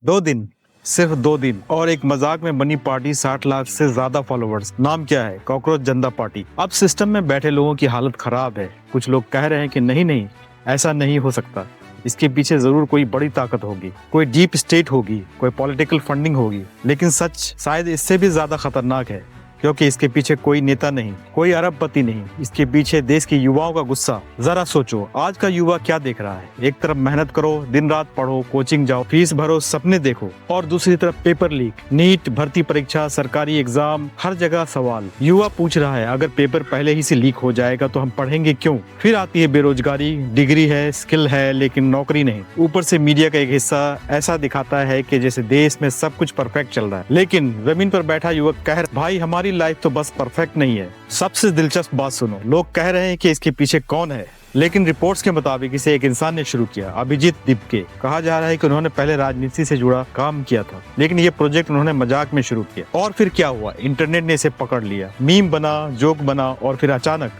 2 दिन, सिर्फ 2 दिन और एक मजाक में बनी पार्टी 60 लाख से ज्यादा फॉलोवर्स। नाम क्या है? कॉकरोच जनता पार्टी। अब सिस्टम में बैठे लोगों की हालत खराब है। कुछ लोग कह रहे हैं कि नहीं नहीं, ऐसा नहीं हो सकता, इसके पीछे जरूर कोई बड़ी ताकत होगी, कोई डीप स्टेट होगी, कोई पॉलिटिकल फंडिंग होगी। लेकिन सच शायद इससे भी ज्यादा खतरनाक है, क्योंकि इसके पीछे कोई नेता नहीं, कोई अरबपति नहीं, इसके पीछे देश के युवाओं का गुस्सा। जरा सोचो, आज का युवा क्या देख रहा है? एक तरफ मेहनत करो, दिन रात पढ़ो, कोचिंग जाओ, फीस भरो, सपने देखो, और दूसरी तरफ पेपर लीक, नीट, भर्ती परीक्षा, सरकारी एग्जाम, हर जगह सवाल। युवा पूछ रहा है, अगर पेपर पहले ही से लीक हो जाएगा तो हम पढ़ेंगे क्यों? फिर आती है बेरोजगारी, डिग्री है, स्किल है, लेकिन नौकरी नहीं। ऊपर से मीडिया का एक हिस्सा ऐसा दिखाता है कि जैसे देश में सब कुछ परफेक्ट चल रहा है, लेकिन जमीन पर बैठा युवक कह रहा, भाई हमारी लाइफ तो बस परफेक्ट नहीं है। सबसे दिलचस्प बात सुनो, लोग कह रहे हैं कि इसके पीछे कौन है, लेकिन रिपोर्ट्स के मुताबिक इसे एक इंसान ने शुरू किया, अभिजीत दिपके। कहा जा रहा है कि उन्होंने पहले राजनीति से जुड़ा काम किया था, लेकिन ये प्रोजेक्ट उन्होंने मजाक में शुरू किया। और फिर क्या हुआ? इंटरनेट ने इसे पकड़ लिया, मीम बना, जोक बना, और फिर अचानक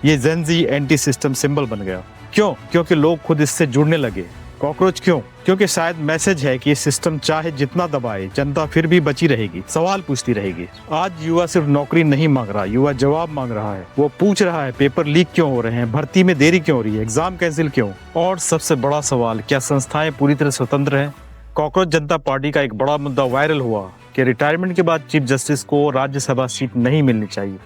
ये जेनजी एंटी सिस्टम सिंबल बन गया। क्यों? क्योंकि लोग खुद इससे जुड़ने लगे। कॉकरोच क्यों? क्योंकि शायद मैसेज है कि ये सिस्टम चाहे जितना दबाए, जनता फिर भी बची रहेगी, सवाल पूछती रहेगी। आज युवा सिर्फ नौकरी नहीं मांग रहा, युवा जवाब मांग रहा है। वो पूछ रहा है, पेपर लीक क्यों हो रहे हैं, भर्ती में देरी क्यों हो रही है, एग्जाम कैंसिल क्यों? और सबसे बड़ा सवाल, क्या संस्थाएं पूरी तरह स्वतंत्र हैं? कॉकरोच जनता पार्टी का एक बड़ा मुद्दा वायरल हुआ कि रिटायरमेंट के बाद चीफ जस्टिस को राज्यसभा सीट नहीं मिलनी चाहिए।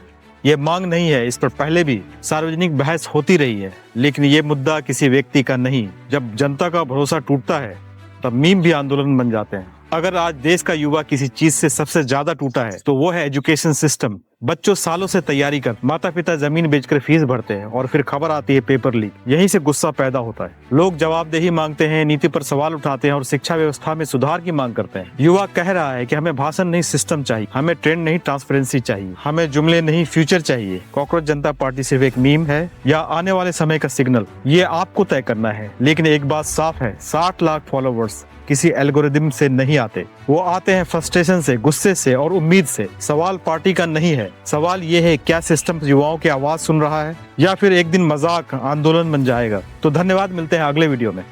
ये मांग नहीं है, इस पर पहले भी सार्वजनिक बहस होती रही है, लेकिन ये मुद्दा किसी व्यक्ति का नहीं। जब जनता का भरोसा टूटता है तब मीम भी आंदोलन बन जाते हैं। अगर आज देश का युवा किसी चीज से सबसे ज्यादा टूटा है तो वो है एजुकेशन सिस्टम। बच्चों सालों से तैयारी कर, माता पिता जमीन बेचकर फीस भरते हैं, और फिर खबर आती है पेपर लीक। यहीं से गुस्सा पैदा होता है। लोग जवाबदेही मांगते हैं, नीति पर सवाल उठाते हैं, और शिक्षा व्यवस्था में सुधार की मांग करते हैं। युवा कह रहा है कि हमें भाषण नहीं सिस्टम चाहिए, हमें ट्रेंड नहीं ट्रांसपेरेंसी चाहिए, हमें जुमले नहीं फ्यूचर चाहिए। कॉकरोच जनता पार्टी सिर्फ एक मीम है या आने वाले समय का सिग्नल, ये आपको तय करना है। लेकिन एक बात साफ है, 60 लाख फॉलोवर्स किसी एल्गोरिदम से नहीं आते, वो आते हैं फ्रस्ट्रेशन से, गुस्से से और उम्मीद से। सवाल पार्टी का नहीं है, सवाल ये है, क्या सिस्टम युवाओं की आवाज सुन रहा है, या फिर एक दिन मजाक आंदोलन बन जाएगा? तो धन्यवाद, मिलते हैं अगले वीडियो में।